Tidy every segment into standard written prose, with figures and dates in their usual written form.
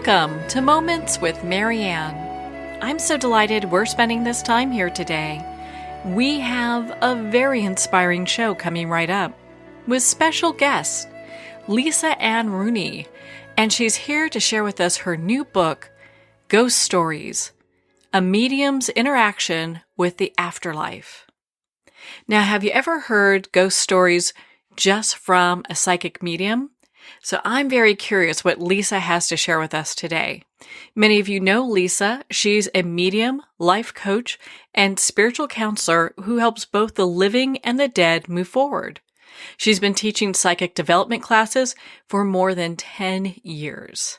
Welcome to Moments with Marianne. I'm so delighted we're spending this time here today. We have a very inspiring show coming right up with special guest, Lisa Anne Rooney, and she's here to share with us her new book, Ghost Stories, A Medium's Interaction with the Afterlife. Now, have you ever heard ghost stories just from a psychic medium? So I'm very curious what Lisa has to share with us today. Many of you know Lisa. She's a medium, life coach, and spiritual counselor who helps both the living and the dead move forward. She's been teaching psychic development classes for more than 10 years.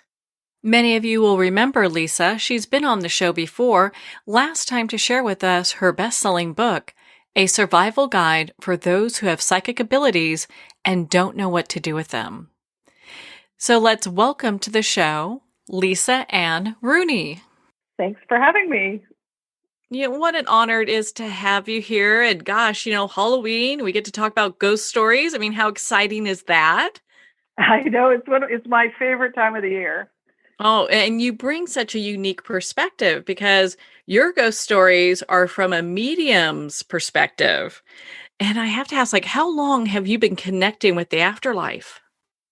Many of you will remember Lisa. She's been on the show before, last time to share with us her best-selling book, A Survival Guide for Those Who Have Psychic Abilities and Don't Know What to Do with Them. So let's welcome to the show, Lisa Anne Rooney. Thanks for having me. Yeah, what an honor it is to have you here. And gosh, Halloween, we get to talk about ghost stories. I mean, how exciting is that? I know it's my favorite time of the year. Oh, and you bring such a unique perspective because your ghost stories are from a medium's perspective. And I have to ask, how long have you been connecting with the afterlife?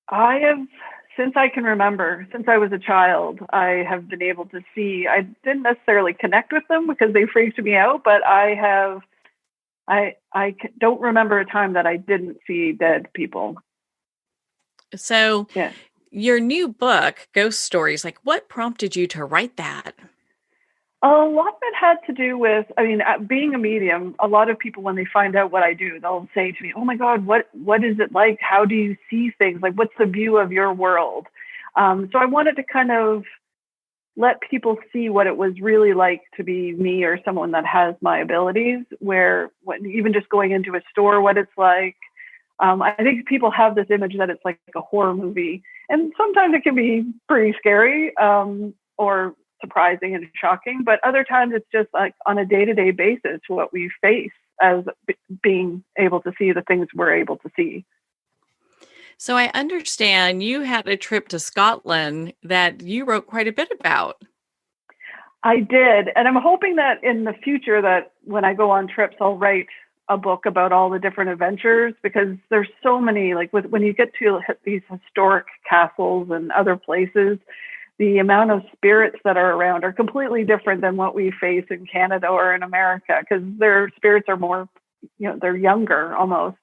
I have, since I can remember, since I was a child, I have been able to see. I didn't necessarily connect with them because they freaked me out, but I don't remember a time that I didn't see dead people. So Your new book, Ghost Stories, what prompted you to write that? A lot of it had to do with, being a medium, a lot of people, when they find out what I do, they'll say to me, oh my God, what is it like? How do you see things? What's the view of your world? So I wanted to kind of let people see what it was really like to be me or someone that has my abilities, even just going into a store, what it's like. I think people have this image that it's like a horror movie, and sometimes it can be pretty scary or surprising and shocking, but other times it's just like on a day-to-day basis what we face as being able to see the things we're able to see. So I understand you had a trip to Scotland that you wrote quite a bit about. I did, and I'm hoping that in the future that when I go on trips, I'll write a book about all the different adventures, because there's so many, when you get to these historic castles and other places, the amount of spirits that are around are completely different than what we face in Canada or in America, because their spirits are more, they're younger almost.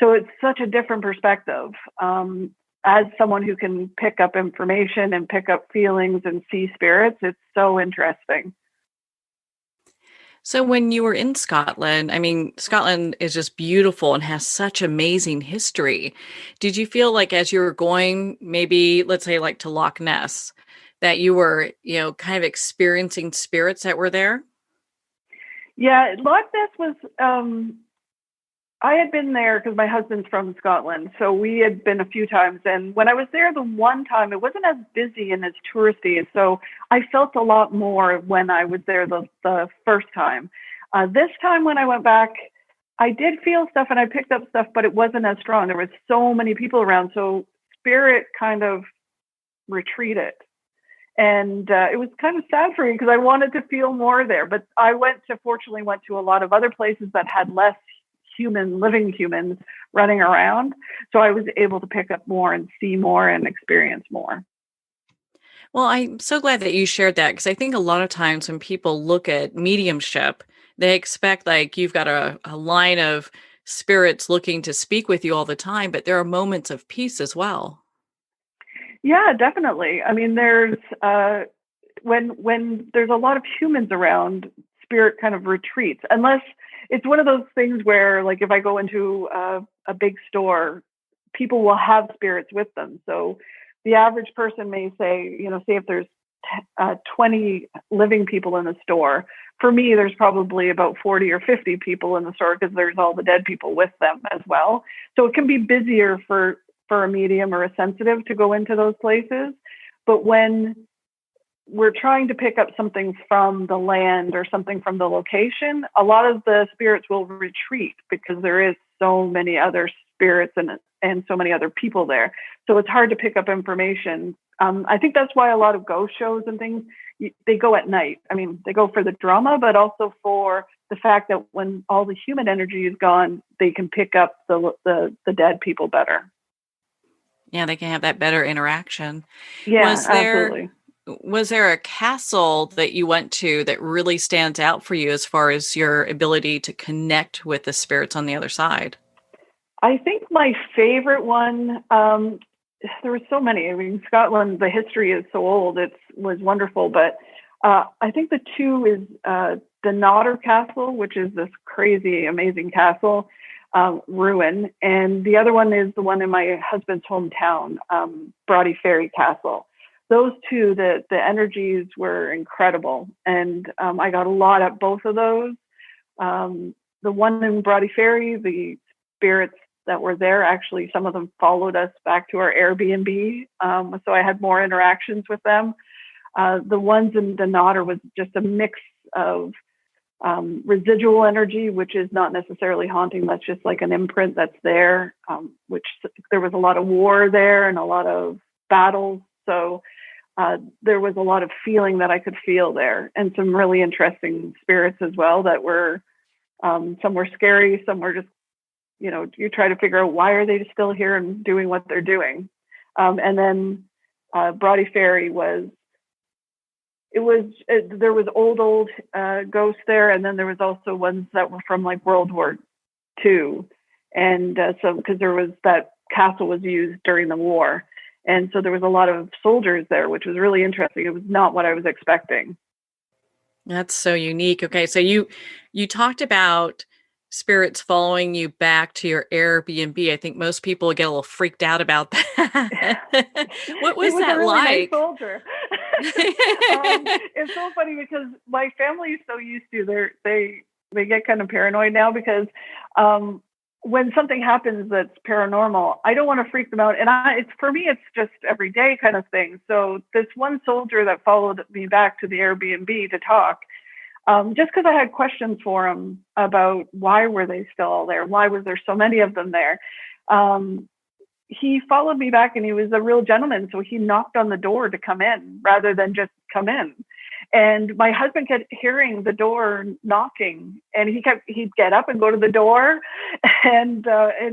So it's such a different perspective. As someone who can pick up information and pick up feelings and see spirits, it's so interesting. So when you were in Scotland, Scotland is just beautiful and has such amazing history. Did you feel like as you were going, maybe let's say to Loch Ness, that you were, kind of experiencing spirits that were there? Yeah, Loch Ness was, I had been there because my husband's from Scotland. So we had been a few times. And when I was there the one time, it wasn't as busy and as touristy. And so I felt a lot more when I was there the first time. This time when I went back, I did feel stuff and I picked up stuff, but it wasn't as strong. There was so many people around. So spirit kind of retreated. And it was kind of sad for me because I wanted to feel more there. But I fortunately went to a lot of other places that had less living humans running around. So I was able to pick up more and see more and experience more. Well, I'm so glad that you shared that, because I think a lot of times when people look at mediumship, they expect you've got a line of spirits looking to speak with you all the time, but there are moments of peace as well. Yeah, definitely. There's when there's a lot of humans around, spirit kind of retreats, unless it's one of those things where, if I go into a big store, people will have spirits with them. So the average person may say, say if there's 20 living people in the store, for me, there's probably about 40 or 50 people in the store because there's all the dead people with them as well. So it can be busier for a medium or a sensitive to go into those places. But when we're trying to pick up something from the land or something from the location, a lot of the spirits will retreat because there is so many other spirits and so many other people there. So it's hard to pick up information. I think that's why a lot of ghost shows and things, they go at night. I mean, they go for the drama, but also for the fact that when all the human energy is gone, they can pick up the dead people better. Yeah, they can have that better interaction. Yeah, Was there absolutely. was there a castle that you went to that really stands out for you as far as your ability to connect with the spirits on the other side? I think my favorite one, there were so many. I mean, Scotland, the history is so old, it was wonderful. But I think the two is the Nodder Castle, which is this crazy, amazing castle ruin. And the other one is the one in my husband's hometown, Brodie Ferry Castle. Those two, the energies were incredible. And I got a lot at both of those. The one in Brodie Ferry, the spirits that were there, actually, some of them followed us back to our Airbnb. So I had more interactions with them. The ones in the Nodder was just a mix of residual energy, which is not necessarily haunting. That's just like an imprint that's there, which there was a lot of war there and a lot of battles. So there was a lot of feeling that I could feel there, and some really interesting spirits as well that were, some were scary, some were just, you try to figure out why are they still here and doing what they're doing. And then Brodie Ferry there was old ghosts there, and then there was also ones that were from like World War II, and so because there was that castle was used during the war, and so there was a lot of soldiers there, which was really interesting. It was not what I was expecting. That's so unique. Okay, so you talked about spirits following you back to your Airbnb. I think most people get a little freaked out about that. What He was was a that really nice like? soldier. It's so funny because my family is so used to they get kind of paranoid now because when something happens that's paranormal, I don't want to freak them out, and it's for me it's just everyday kind of thing. So this one soldier that followed me back to the Airbnb to talk, just because I had questions for him about why were they still all there, why was there so many of them there. He followed me back, and he was a real gentleman. So he knocked on the door to come in rather than just come in. And my husband kept hearing the door knocking, and he'd get up and go to the door, and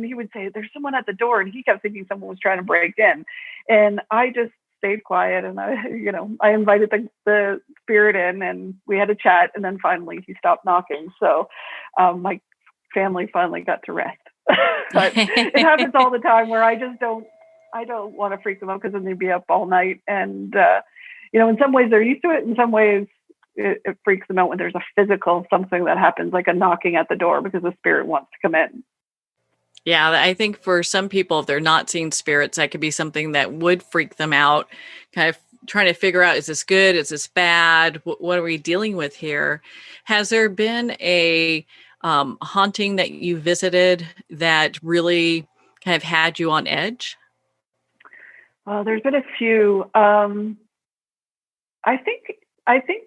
he would say, "There's someone at the door," and he kept thinking someone was trying to break in. And I just stayed quiet, and I invited the spirit in, and we had a chat, and then finally he stopped knocking. So my family finally got to rest. But it happens all the time where I don't want to freak them out because then they'd be up all night. And, in some ways they're used to it. In some ways it freaks them out when there's a physical something that happens, like a knocking at the door because the spirit wants to come in. Yeah, I think for some people, if they're not seeing spirits, that could be something that would freak them out, kind of trying to figure out, is this good? Is this bad? What are we dealing with here? Has there been a haunting that you visited that really kind of had you on edge? There's been a few. I think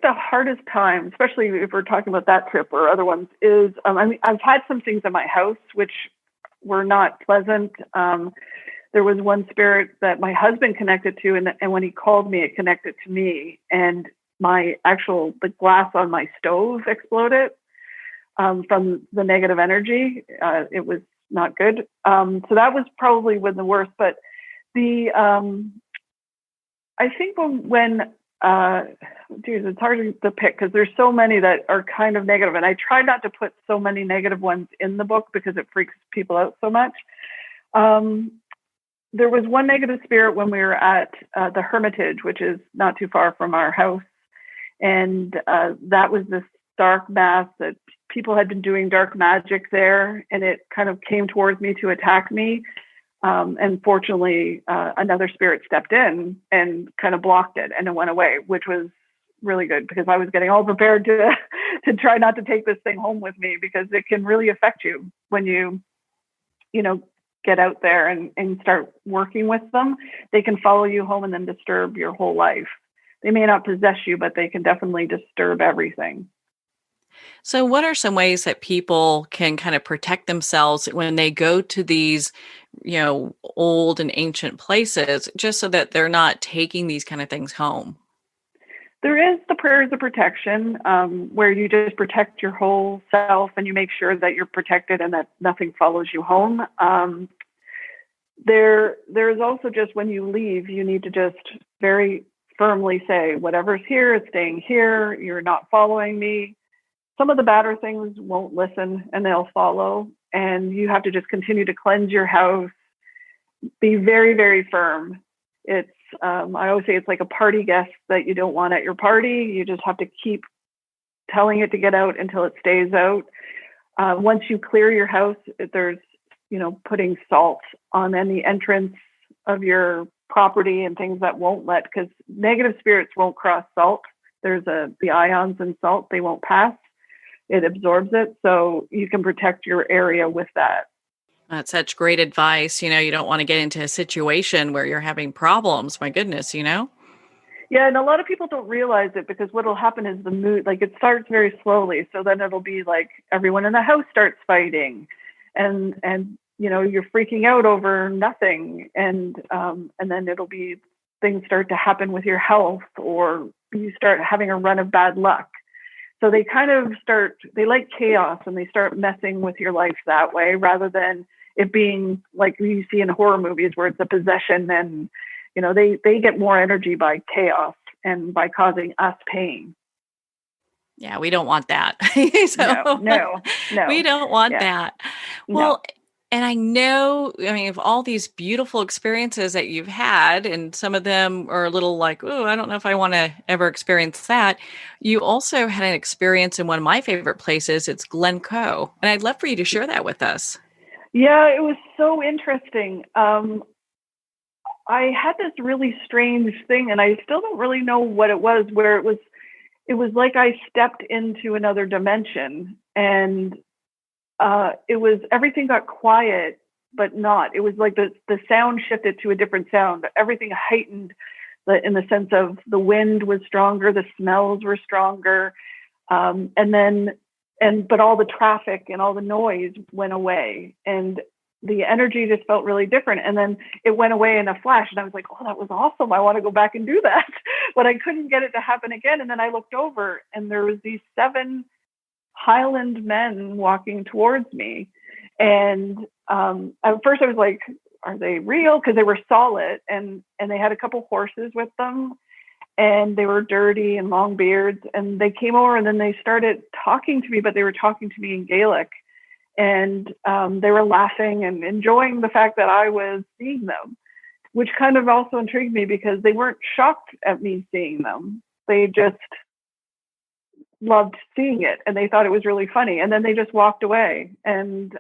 the hardest time, especially if we're talking about that trip or other ones, is I've had some things in my house which were not pleasant. There was one spirit that my husband connected to, and when he called me, it connected to me, and the glass on my stove exploded from the negative energy. It was not good. So that was probably one of the worst. But I think when it's hard to pick because there's so many that are kind of negative, and I try not to put so many negative ones in the book because it freaks people out so much. There was one negative spirit when we were at the Hermitage, which is not too far from our house, and that was this dark mass that people had been doing dark magic there, and it kind of came towards me to attack me. And fortunately, another spirit stepped in and kind of blocked it, and it went away, which was really good because I was getting all prepared to try not to take this thing home with me because it can really affect you when you get out there and start working with them. They can follow you home and then disturb your whole life. They may not possess you, but they can definitely disturb everything. So, what are some ways that people can kind of protect themselves when they go to these, old and ancient places, just so that they're not taking these kind of things home? There is the prayers of protection, where you just protect your whole self and you make sure that you're protected and that nothing follows you home. There's also just when you leave, you need to just very firmly say, whatever's here is staying here. You're not following me. Some of the badder things won't listen and they'll follow. And you have to just continue to cleanse your house, be very, very firm. It's, I always say it's like a party guest that you don't want at your party. You just have to keep telling it to get out until it stays out. Once you clear your house, there's, putting salt on any entrance of your property and things that won't let, because negative spirits won't cross salt. There's the ions in salt, they won't pass. It absorbs it. So you can protect your area with that. That's such great advice. You don't want to get into a situation where you're having problems. My goodness. Yeah, and a lot of people don't realize it because what will happen is the mood, like it starts very slowly. So then it'll be like everyone in the house starts fighting, and you're freaking out over nothing, and then it'll be things start to happen with your health, or you start having a run of bad luck. So they kind of they like chaos and they start messing with your life that way rather than it being like you see in horror movies where it's a possession and, they get more energy by chaos and by causing us pain. Yeah, we don't want that. No, So no, we no. don't want Yeah, that. no. Well, and I know, of all these beautiful experiences that you've had, and some of them are a little like, oh, I don't know if I want to ever experience that. You also had an experience in one of my favorite places. It's Glencoe. And I'd love for you to share that with us. Yeah, it was so interesting. I had this really strange thing, and I still don't really know what it was, where it was like I stepped into another dimension, and it was everything got quiet, but not. It was like the sound shifted to a different sound. Everything heightened, in the sense of the wind was stronger, the smells were stronger, but all the traffic and all the noise went away, and the energy just felt really different. And then it went away in a flash, and I was like, "Oh, that was awesome! I want to go back and do that," but I couldn't get it to happen again. And then I looked over, and there was these 7 Highland men walking towards me. And at first I was like, are they real? Because they were solid, and they had a couple horses with them, and they were dirty and long beards. And they came over and then they started talking to me, but they were talking to me in Gaelic. And they were laughing and enjoying the fact that I was seeing them, which kind of also intrigued me because they weren't shocked at me seeing them. They just loved seeing it and they thought it was really funny, and then they just walked away. And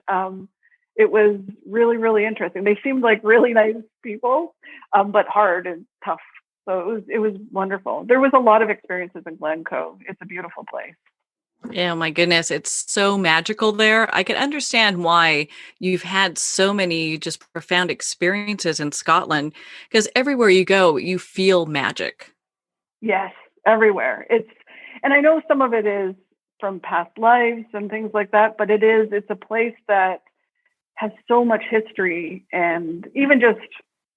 it was really, really interesting. They seemed like really nice people, but hard and tough. So it was wonderful. There was a lot of experiences in Glencoe. It's a beautiful place. Yeah, my goodness, it's so magical there. I can understand why you've had so many just profound experiences in Scotland, because everywhere you go, you feel magic. Yes, everywhere. And I know some of it is from past lives and things like that, but it's a place that has so much history. And even just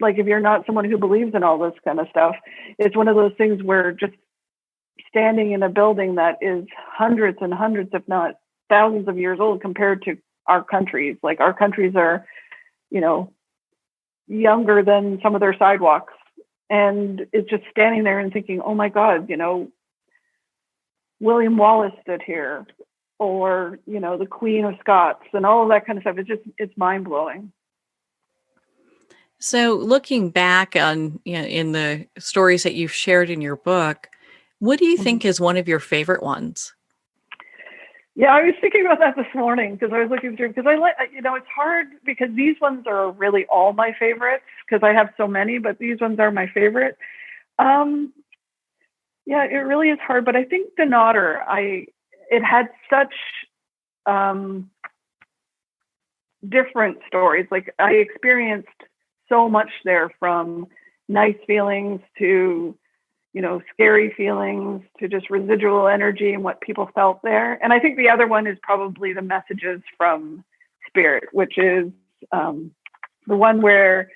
like if you're not someone who believes in all this kind of stuff, it's one of those things where just standing in a building that is hundreds and hundreds, if not thousands of years old compared to our countries. Like our countries are, you know, younger than some of their sidewalks. And it's just standing there and thinking, oh my God, William Wallace stood here, or, the Queen of Scots and all of that kind of stuff. It's mind blowing. So, looking back on, in the stories that you've shared in your book, what do you Mm-hmm. think is one of your favorite ones? Yeah, I was thinking about that this morning because I was looking through, because it's hard because these ones are really all my favorites because I have so many, but these ones are my favorite. Yeah, it really is hard, but I think the Nodder, it had such different stories. Like I experienced so much there, from nice feelings to, scary feelings to just residual energy and what people felt there. And I think the other one is probably the messages from spirit, which is the one where,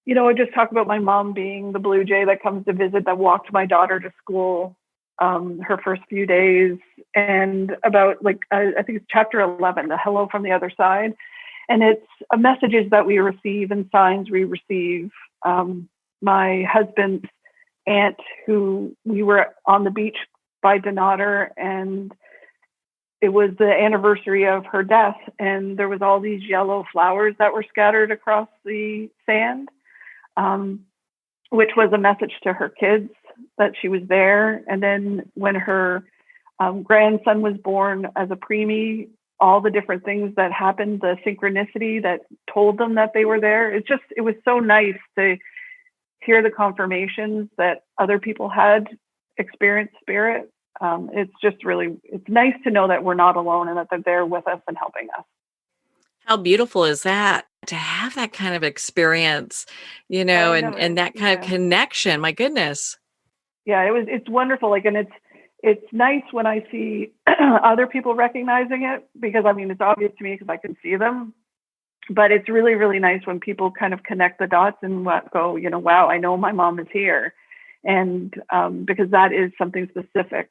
I just talk about my mom being the blue jay that comes to visit, that walked my daughter to school her first few days, and about I think it's chapter 11, the hello from the other side. And it's messages that we receive and signs we receive. My husband's aunt, who we were on the beach by Donator, and it was the anniversary of her death, and there was all these yellow flowers that were scattered across the sand, which was a message to her kids that she was there. And then when her grandson was born as a preemie, all the different things that happened, the synchronicity that told them that they were there. It was so nice to hear the confirmations that other people had experienced spirit. It's nice to know that we're not alone and that they're there with us and helping us. How beautiful is that to have that kind of experience, and that kind of connection? My goodness. Yeah, it's wonderful. And it's nice when I see other people recognizing it, because it's obvious to me because I can see them. But it's really, really nice when people kind of connect the dots and go, wow, I know my mom is here. And because that is something specific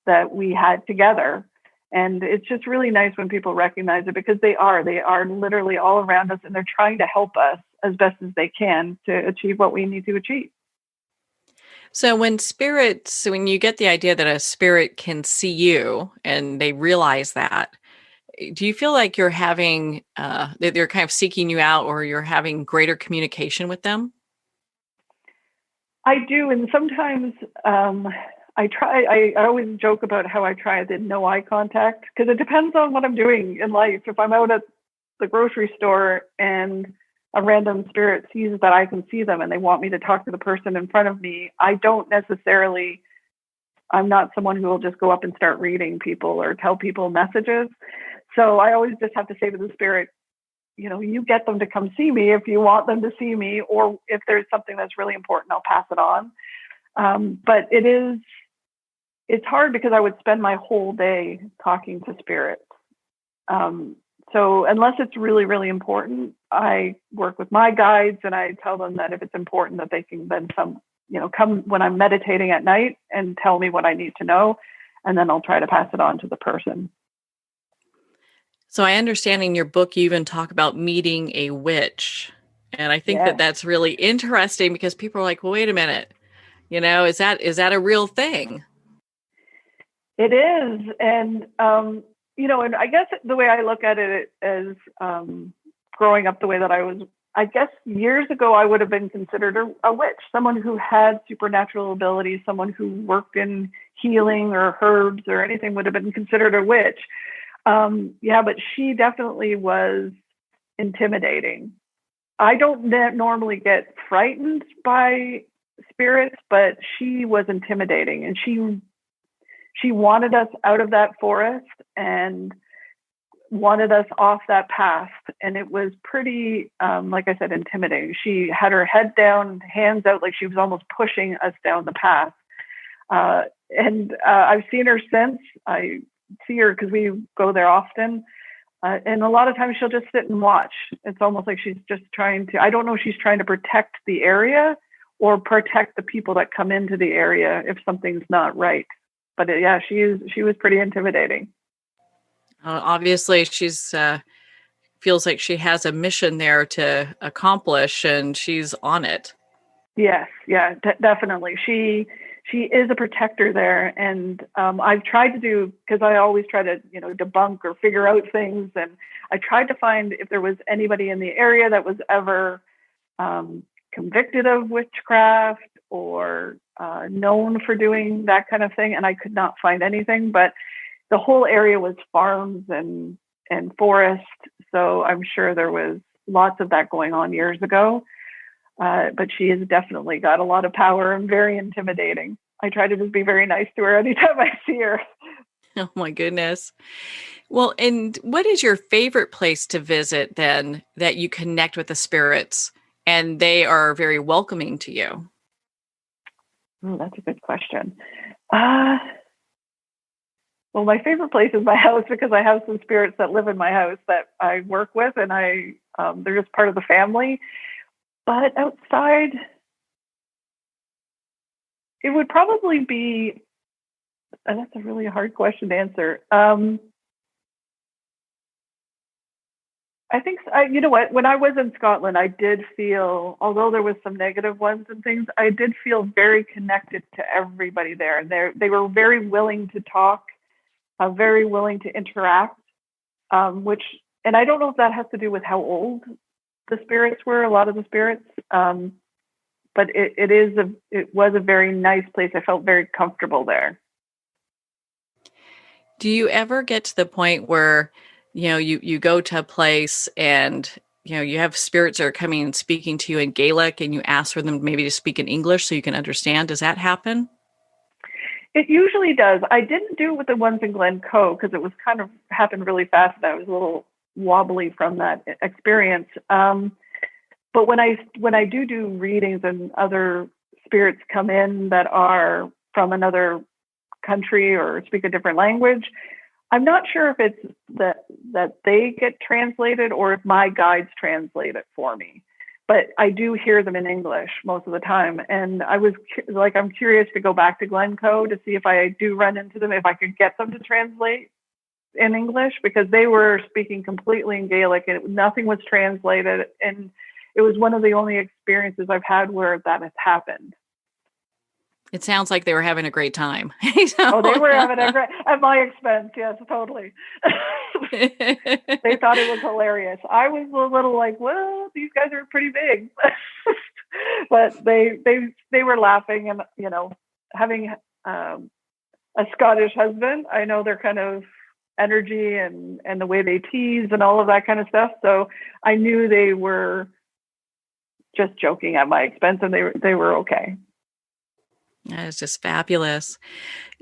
that we had together. And it's just really nice when people recognize it, because they are literally all around us, and they're trying to help us as best as they can to achieve what we need to achieve. So when you get the idea that a spirit can see you and they realize that, do you feel like you're having, they're kind of seeking you out, or you're having greater communication with them? I do. And sometimes I always joke about how I try the no eye contact, because it depends on what I'm doing in life. If I'm out at the grocery store and a random spirit sees that I can see them and they want me to talk to the person in front of me, I'm not someone who will just go up and start reading people or tell people messages. So I always just have to say to the spirit, you get them to come see me if you want them to see me, or if there's something that's really important, I'll pass it on. But it's hard, because I would spend my whole day talking to spirits. So unless it's really, really important, I work with my guides, and I tell them that if it's important, that they can then come when I'm meditating at night and tell me what I need to know, and then I'll try to pass it on to the person. So I understand in your book, you even talk about meeting a witch. And I think that that's really interesting, because people are like, well, wait a minute, is that a real thing? It is. And, and I guess the way I look at it is growing up the way that I was, I guess years ago, I would have been considered a witch, someone who had supernatural abilities, someone who worked in healing or herbs or anything would have been considered a witch. But she definitely was intimidating. I don't normally get frightened by spirits, but she was intimidating, and she wanted us out of that forest and wanted us off that path. And it was pretty, like I said, intimidating. She had her head down, hands out, like she was almost pushing us down the path. And I've seen her since. I see her because we go there often. And a lot of times she'll just sit and watch. It's almost like she's just I don't know if she's trying to protect the area or protect the people that come into the area if something's not right. But she was pretty intimidating. Obviously, she's feels like she has a mission there to accomplish, and she's on it. Yes, yeah, definitely. She is a protector there, and I've tried to do, because I always try to debunk or figure out things, and I tried to find if there was anybody in the area that was ever convicted of witchcraft or known for doing that kind of thing, and I could not find anything. But the whole area was farms and forest, so I'm sure there was lots of that going on years ago. But she has definitely got a lot of power and very intimidating. I try to just be very nice to her anytime I see her. Oh my goodness. Well, and what is your favorite place to visit then that you connect with the spirits and they are very welcoming to you? Oh, that's a good question. Uh, well, my favorite place is my house because I have some spirits that live in my house that I work with, and they're just part of the family. But outside, it would probably be. That's a really hard question to answer. I think, you know what, when I was in Scotland, I did feel, although there was some negative ones and things, I did feel very connected to everybody there. They were very willing to talk, very willing to interact, which, and I don't know if that has to do with how old the spirits were, a lot of the spirits, but it was a very nice place. I felt very comfortable there. Do you ever get to the point where, you go to a place and, you have spirits that are coming and speaking to you in Gaelic and you ask for them maybe to speak in English so you can understand? Does that happen? It usually does. I didn't do it with the ones in Glencoe because it was kind of happened really fast and I was a little wobbly from that experience. But when I do readings and other spirits come in that are from another country or speak a different language, I'm not sure if it's that they get translated or if my guides translate it for me. But I do hear them in English most of the time, and I'm curious to go back to Glencoe to see if I do run into them, if I could get them to translate in English, because they were speaking completely in Gaelic and nothing was translated, and it was one of the only experiences I've had where that has happened. It sounds like they were having a great time. Oh, they were having a great, at my expense. Yes, totally. They thought it was hilarious. I was a little like, well, these guys are pretty big, but they were laughing and, having a Scottish husband. I know their kind of energy and the way they tease and all of that kind of stuff. So I knew they were just joking at my expense, and they were okay. That is just fabulous.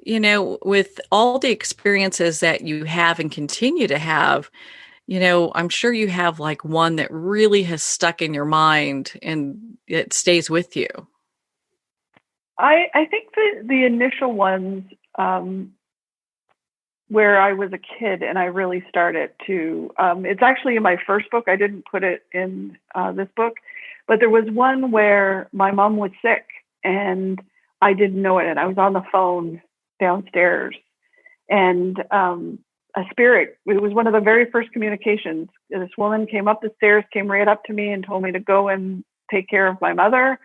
With all the experiences that you have and continue to have, I'm sure you have like one that really has stuck in your mind and it stays with you. I think the initial ones, where I was a kid and I really started to, it's actually in my first book. I didn't put it in this book, but there was one where my mom was sick and I didn't know it. And I was on the phone downstairs, and a spirit, it was one of the very first communications. This woman came up the stairs, came right up to me and told me to go and take care of my mother.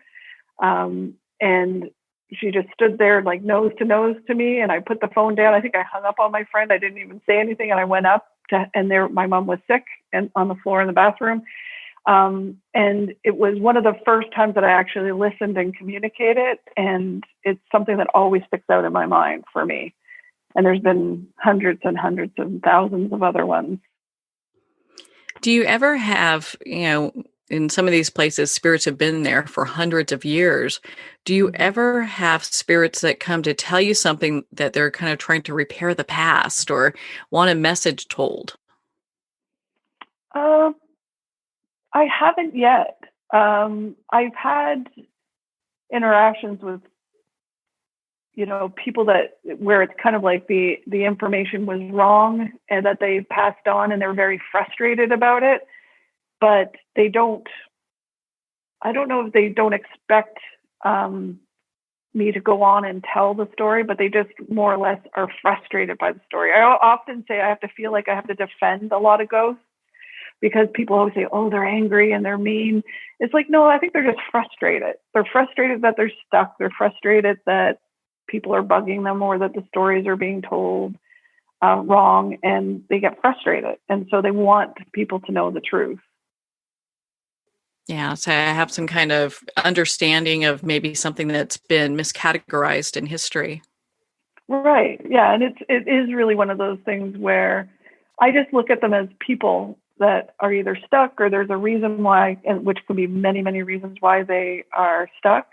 And she just stood there like nose to nose to me. And I put the phone down. I think I hung up on my friend. I didn't even say anything. And I went up and there, my mom was sick and on the floor in the bathroom. And it was one of the first times that I actually listened and communicated. And it's something that always sticks out in my mind for me. And there's been hundreds and hundreds and thousands of other ones. Do you ever have, in some of these places, spirits have been there for hundreds of years. Do you ever have spirits that come to tell you something that they're kind of trying to repair the past or want a message told? I haven't yet. I've had interactions with, people where it's kind of like the information was wrong and that they passed on and they're very frustrated about it, but I don't know if they don't expect me to go on and tell the story, but they just more or less are frustrated by the story. I often say I have to feel like I have to defend a lot of ghosts because people always say, oh, they're angry and they're mean. It's like, no, I think they're just frustrated. They're frustrated that they're stuck. They're frustrated that people are bugging them or that the stories are being told wrong, and they get frustrated. And so they want people to know the truth. Yeah, so I have some kind of understanding of maybe something that's been miscategorized in history. Right. Yeah. And it is really one of those things where I just look at them as people that are either stuck or there's a reason why, and which could be many, many reasons why they are stuck.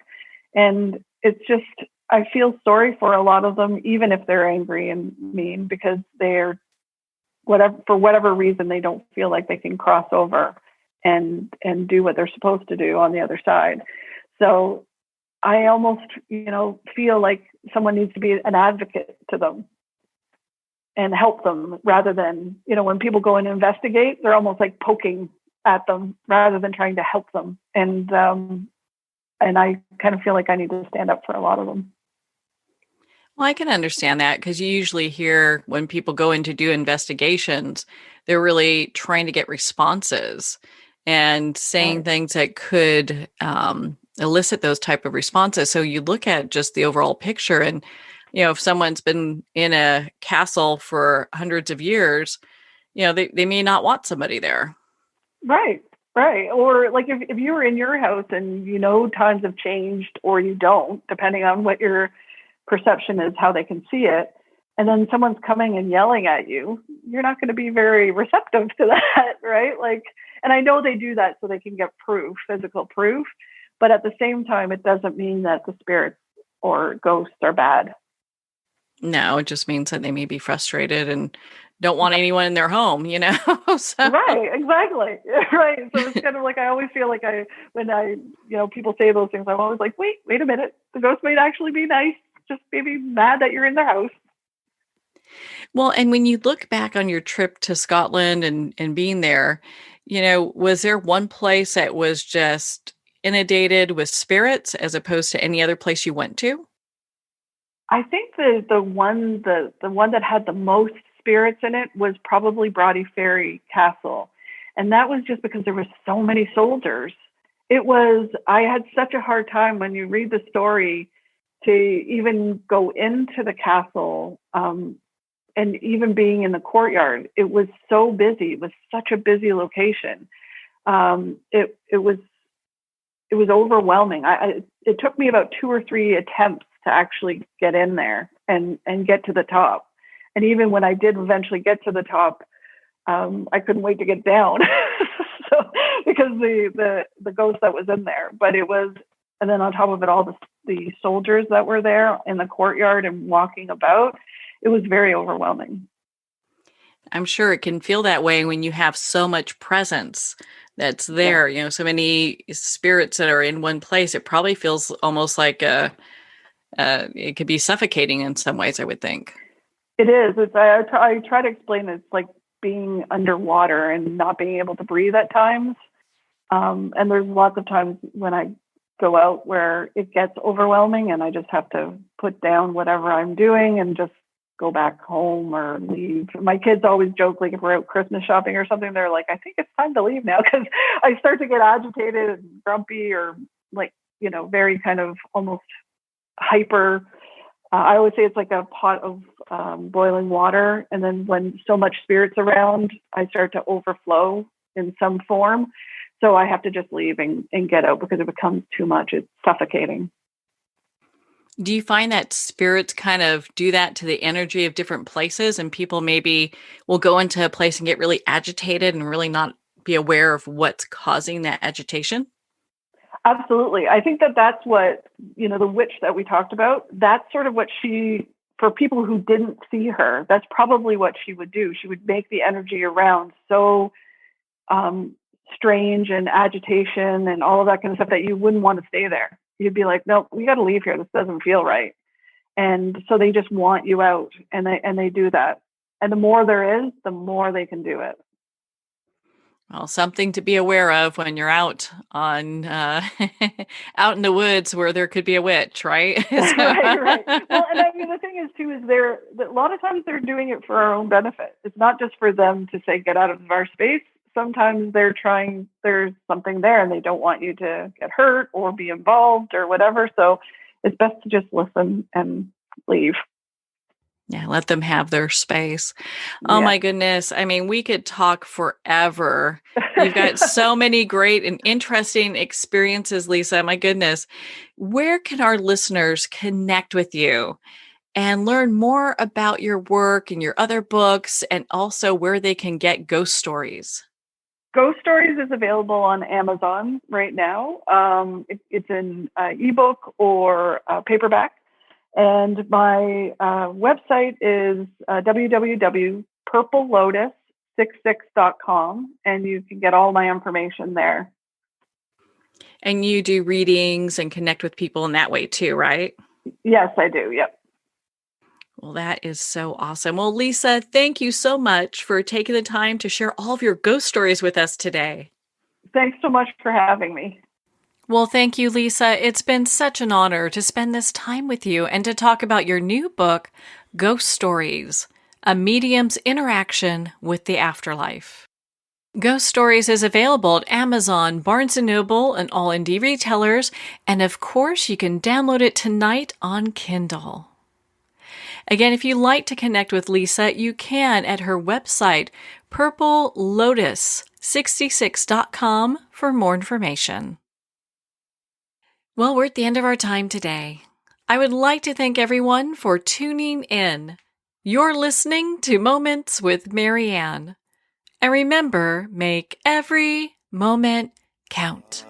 And it's just, I feel sorry for a lot of them, even if they're angry and mean, because they're for whatever reason, they don't feel like they can cross over and do what they're supposed to do on the other side. So I almost, feel like someone needs to be an advocate to them and help them rather than, when people go and investigate, they're almost like poking at them rather than trying to help them. And I kind of feel like I need to stand up for a lot of them. Well, I can understand that because you usually hear when people go in to do investigations, they're really trying to get responses and saying Right. things that could elicit those type of responses. So you look at just the overall picture, and if someone's been in a castle for hundreds of years, they may not want somebody there. Right. Right. Or like if you were in your house and times have changed or you don't, depending on what your perception is, how they can see it, and then someone's coming and yelling at you, you're not going to be very receptive to that, right? Like, and I know they do that so they can get proof, physical proof, but at the same time, it doesn't mean that the spirits or ghosts are bad. No, it just means that they may be frustrated and don't want anyone in their home, So Right, exactly. Right. So it's kind of like I always feel like when people say those things, I'm always like, wait a minute. The ghost might actually be nice, just maybe mad that you're in their house. Well, and when you look back on your trip to Scotland and being there, was there one place that was just inundated with spirits as opposed to any other place you went to? I think the one that had the most spirits in it was probably Brodie Ferry Castle, and that was just because there were so many soldiers. I had such a hard time when you read the story to even go into the castle, and even being in the courtyard. It was so busy. It was such a busy location. It was overwhelming. It took me about 2 or 3 attempts to actually get in there and get to the top. And even when I did eventually get to the top, I couldn't wait to get down. So because the ghost that was in there, but it was, and then on top of it, all the soldiers that were there in the courtyard and walking about, it was very overwhelming. I'm sure it can feel that way when you have so much presence that's Yeah, there, so many spirits that are in one place. It probably feels almost like it could be suffocating in some ways, I would think. it is. I try to explain it. It's like being underwater and not being able to breathe at times. And there's lots of times when I go out where it gets overwhelming and I just have to put down whatever I'm doing and just go back home or leave. My kids always joke, like if we're out Christmas shopping or something, they're like, I think it's time to leave now, because I start to get agitated and grumpy or like, very kind of almost hyper. I always say it's like a pot of boiling water. And then when so much spirit's around, I start to overflow in some form. So I have to just leave and get out because it becomes too much. It's suffocating. Do you find that spirits kind of do that to the energy of different places, and people maybe will go into a place and get really agitated and really not be aware of what's causing that agitation? Absolutely. I think that that's what, the witch that we talked about, that's sort of what for people who didn't see her, that's probably what she would do. She would make the energy around so strange and agitation and all of that kind of stuff that you wouldn't want to stay there. You'd be like, no, we got to leave here. This doesn't feel right. And so they just want you out, and they do that. And the more there is, the more they can do it. Well, something to be aware of when you're out on out in the woods where there could be a witch, right? Right, right. Well, and I mean, the thing is too, is a lot of times they're doing it for our own benefit. It's not just for them to say, get out of our space. Sometimes there's something there and they don't want you to get hurt or be involved or whatever. So it's best to just listen and leave. Yeah, let them have their space. Oh Yeah. my goodness. I mean, we could talk forever. You've got so many great and interesting experiences, Lisa. My goodness. Where can our listeners connect with you and learn more about your work and your other books, and also where they can get ghost stories? Ghost Stories is available on Amazon right now. It's in ebook or paperback. And my website is www.purplelotus66.com, and you can get all my information there. And you do readings and connect with people in that way too, right? Yes, I do. Yep. Well, that is so awesome. Well, Lisa, thank you so much for taking the time to share all of your ghost stories with us today. Thanks so much for having me. Well, thank you, Lisa. It's been such an honor to spend this time with you and to talk about your new book, Ghost Stories, A Medium's Interaction with the Afterlife. Ghost Stories is available at Amazon, Barnes & Noble, and all indie retailers, and of course, you can download it tonight on Kindle. Again, if you'd like to connect with Lisa, you can at her website, purplelotus66.com, for more information. Well, we're at the end of our time today. I would like to thank everyone for tuning in. You're listening to Moments with Marianne. And remember, make every moment count.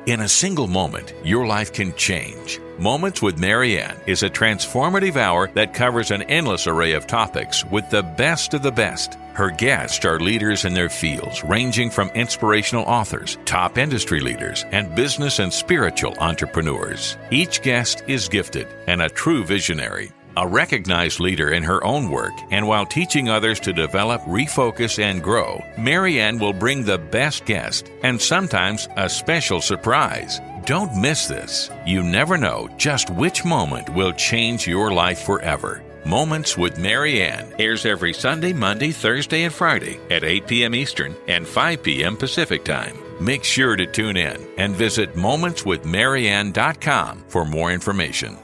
In a single moment, your life can change. Moments with Marianne is a transformative hour that covers an endless array of topics with the best of the best. Her guests are leaders in their fields, ranging from inspirational authors, top industry leaders, and business and spiritual entrepreneurs. Each guest is gifted and a true visionary. A recognized leader in her own work, and while teaching others to develop, refocus, and grow, Marianne will bring the best guest and sometimes a special surprise. Don't miss this. You never know just which moment will change your life forever. Moments with Marianne airs every Sunday, Monday, Thursday, and Friday at 8 p.m. Eastern and 5 p.m. Pacific Time. Make sure to tune in and visit momentswithmarianne.com for more information.